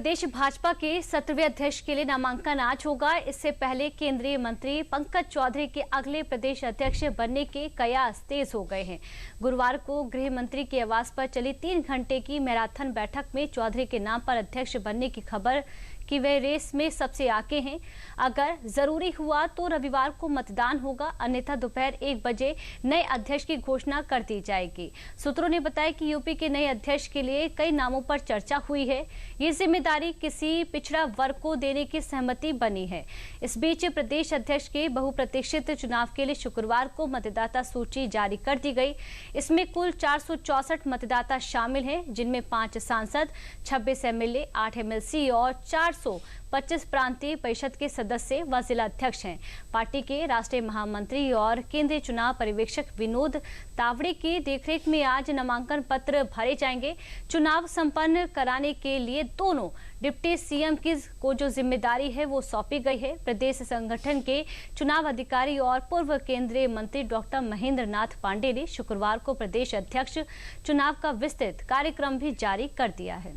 प्रदेश भाजपा के 17वें अध्यक्ष के लिए नामांकन आज होगा। इससे पहले केंद्रीय मंत्री पंकज चौधरी के अगले प्रदेश अध्यक्ष बनने के कयास तेज हो गए हैं। गुरुवार को गृह मंत्री के आवास पर चली 3 घंटे की मैराथन बैठक में चौधरी के नाम पर अध्यक्ष बनने की खबर कि वे रेस में सबसे आगे हैं। अगर जरूरी हुआ तो रविवार को मतदान होगा, अन्यथा दोपहर 1 बजे नए अध्यक्ष की घोषणा कर दी जाएगी। सूत्रों ने बताया कि यूपी के नए अध्यक्ष के लिए कई नामों पर चर्चा हुई है। ये जिम्मेदारी किसी पिछड़ा वर्ग को देने की सहमति बनी है। इस बीच प्रदेश अध्यक्ष के बहुप्रतीक्षित चुनाव के लिए शुक्रवार को मतदाता सूची जारी कर दी गई। इसमें कुल 464 मतदाता शामिल हैं, जिनमें 5 सांसद, 26 एमएलए, 8 एमएलसी और 425 प्रांतीय परिषद के सदस्य व जिला अध्यक्ष हैं। पार्टी के राष्ट्रीय महामंत्री और केंद्रीय चुनाव पर्यवेक्षक विनोद तावड़े की देखरेख में आज नामांकन पत्र भरे जाएंगे। चुनाव संपन्न कराने के लिए दोनों डिप्टी सीएम को जो जिम्मेदारी है वो सौंपी गई है। प्रदेश संगठन के चुनाव अधिकारी और पूर्व केंद्रीय मंत्री डॉक्टर महेंद्र नाथ पांडे ने शुक्रवार को प्रदेश अध्यक्ष चुनाव का विस्तृत कार्यक्रम भी जारी कर दिया है।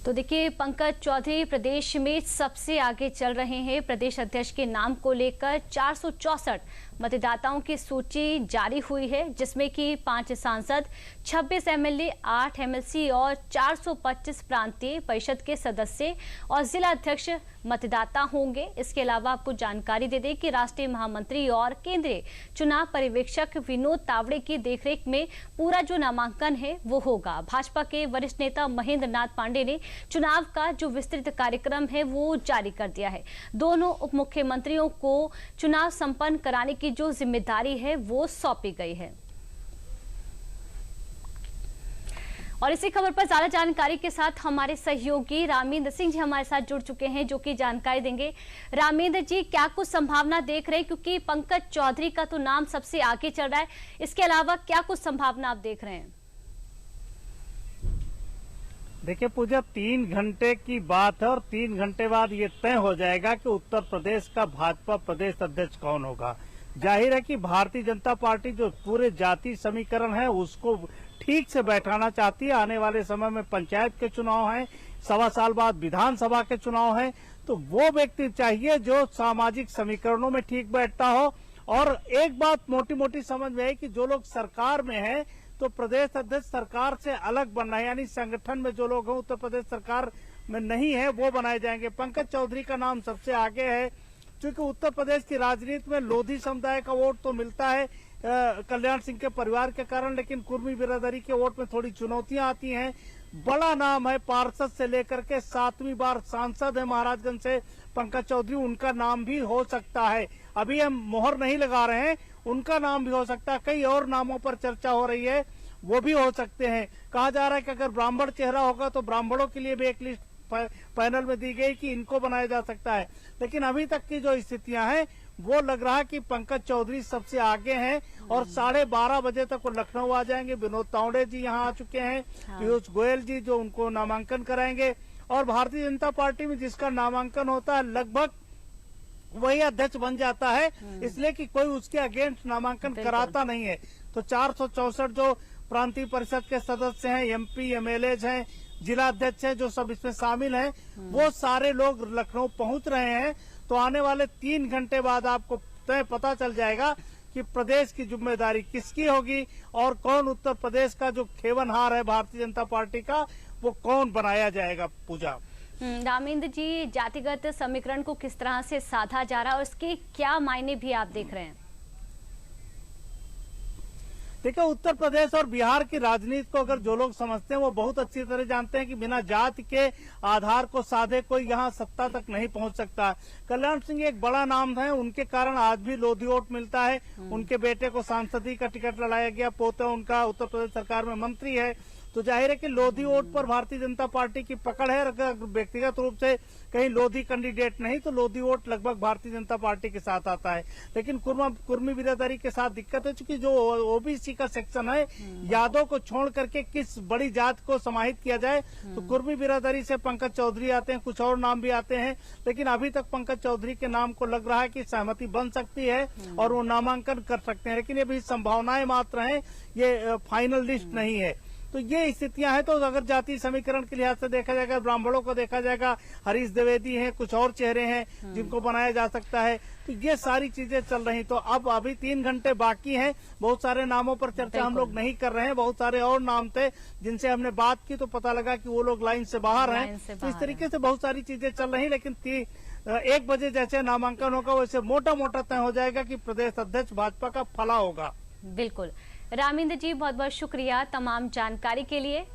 तो देखिए, पंकज चौधरी प्रदेश में सबसे आगे चल रहे हैं। प्रदेश अध्यक्ष के नाम को लेकर 464 मतदाताओं की सूची जारी हुई है, जिसमें कि 5 सांसद, 26 एमएलए, 8 एमएलसी और 425 प्रांतीय परिषद के सदस्य और जिला अध्यक्ष मतदाता होंगे। इसके अलावा आपको जानकारी दे दें कि राष्ट्रीय महामंत्री और केंद्रीय चुनाव पर्यवेक्षक विनोद तावड़े की देखरेख में पूरा जो नामांकन है वो होगा। भाजपा के वरिष्ठ नेता महेंद्र नाथ पांडे ने चुनाव का जो विस्तृत कार्यक्रम है वो जारी कर दिया है। दोनों उप मुख्यमंत्रियों को चुनाव संपन्न कराने की जो जिम्मेदारी है वो सौंपी गई है। और इसी खबर पर ज्यादा जानकारी के साथ हमारे सहयोगी रामेंद्र सिंह जी हमारे साथ जुड़ चुके हैं, जो कि जानकारी देंगे। रामेंद्र जी, क्या कुछ संभावना देख रहे हैं, क्योंकि पंकज चौधरी का तो नाम सबसे आगे चल रहा है, इसके अलावा क्या कुछ संभावना आप देख रहे हैं? देखिए पूजा, 3 घंटे की बात है और 3 घंटे बाद ये तय हो जाएगा कि उत्तर प्रदेश का भाजपा प्रदेश अध्यक्ष कौन होगा। जाहिर है कि भारतीय जनता पार्टी जो पूरे जाति समीकरण है उसको ठीक से बैठाना चाहती है। आने वाले समय में पंचायत के चुनाव हैं, 1.25 साल बाद विधानसभा के चुनाव हैं, तो वो व्यक्ति चाहिए जो सामाजिक समीकरणों में ठीक बैठता हो। और एक बात मोटी मोटी समझ में है कि जो लोग सरकार में है तो प्रदेश अध्यक्ष सरकार से अलग बनना है, यानी संगठन में जो लोग हैं उत्तर प्रदेश सरकार में नहीं है वो बनाए जाएंगे। पंकज चौधरी का नाम सबसे आगे है, क्योंकि उत्तर प्रदेश की राजनीति में लोधी समुदाय का वोट तो मिलता है कल्याण सिंह के परिवार के कारण, लेकिन कुर्मी बिरादरी के वोट में थोड़ी चुनौतियां आती हैं। बड़ा नाम है, पार्षद से लेकर के 7वीं बार सांसद है महाराजगंज से पंकज चौधरी, उनका नाम भी हो सकता है। अभी हम मोहर नहीं लगा रहे हैं, उनका नाम भी हो सकता है। कई और नामों पर चर्चा हो रही है, वो भी हो सकते हैं। कहा जा रहा है कि अगर ब्राह्मण चेहरा होगा तो ब्राह्मणों के लिए भी एक लिस्ट पैनल में दी गई कि इनको बनाया जा सकता है। लेकिन अभी तक की जो स्थितियां हैं वो लग रहा है कि पंकज चौधरी सबसे आगे हैं और 12:30 बजे तक वो लखनऊ आ जाएंगे। विनोद तावड़े जी यहाँ आ चुके हैं, पीयूष गोयल जी जो उनको नामांकन कराएंगे, और भारतीय जनता पार्टी में जिसका नामांकन होता है लगभग वही अध्यक्ष बन जाता है, इसलिए कि कोई उसके अगेंस्ट नामांकन कराता नहीं है। तो 464 जो प्रांतीय परिषद के सदस्य हैं, एमपी एमएलए हैं, जिला अध्यक्ष हैं, जो सब इसमें शामिल हैं, वो सारे लोग लखनऊ पहुंच रहे हैं। तो आने वाले 3 घंटे बाद आपको तय पता चल जाएगा कि प्रदेश की जिम्मेदारी किसकी होगी और कौन उत्तर प्रदेश का जो खेवनहार है भारतीय जनता पार्टी का वो कौन बनाया जाएगा। पूजा, रामेंद्र जी, जातिगत समीकरण को किस तरह से साधा जा रहा है और इसके क्या मायने भी आप देख रहे हैं? देखिए, उत्तर प्रदेश और बिहार की राजनीति को अगर जो लोग समझते हैं वो बहुत अच्छी तरह जानते हैं कि बिना जाति के आधार को साधे कोई यहाँ सत्ता तक नहीं पहुंच सकता। कल्याण सिंह एक बड़ा नाम है, उनके कारण आज भी लोधी वोट मिलता है। उनके बेटे को सांसदी का टिकट लड़ाया गया, पोता उनका उत्तर प्रदेश सरकार में मंत्री है, तो जाहिर है कि लोधी वोट पर भारतीय जनता पार्टी की पकड़ है। अगर व्यक्तिगत रूप से कहीं लोधी कैंडिडेट नहीं तो लोधी वोट लगभग भारतीय जनता पार्टी के साथ आता है। लेकिन कुर्मी बिरादरी के साथ दिक्कत है, चूंकि जो ओबीसी का सेक्शन है, यादव को छोड़ करके किस बड़ी जात को समाहित किया जाए, तो कुर्मी बिरादरी से पंकज चौधरी आते हैं, कुछ और नाम भी आते हैं। लेकिन अभी तक पंकज चौधरी के नाम को लग रहा है कि सहमति बन सकती है और वो नामांकन कर सकते हैं, लेकिन ये भी संभावनाएं मात्र हैं, ये फाइनल लिस्ट नहीं है। तो ये स्थितियां हैं। तो अगर जाति समीकरण के लिहाज से देखा जाएगा, ब्राह्मणों को देखा जाएगा, हरीश द्विवेदी हैं, कुछ और चेहरे हैं जिनको बनाया जा सकता है। तो ये सारी चीजें चल रही। तो अब अभी 3 घंटे बाकी हैं। बहुत सारे नामों पर चर्चा हम लोग नहीं कर रहे हैं। बहुत सारे और नाम थे जिनसे हमने बात की तो पता लगा कि वो लोग लाइन से बाहर हैं। तो इस तरीके से बहुत सारी चीजें चल रही, लेकिन 1 बजे जैसे नामांकन होगा वैसे मोटा मोटा तय हो जाएगा कि प्रदेश अध्यक्ष भाजपा का फला होगा। बिल्कुल। रामिंद्र जी, बहुत बहुत शुक्रिया तमाम जानकारी के लिए।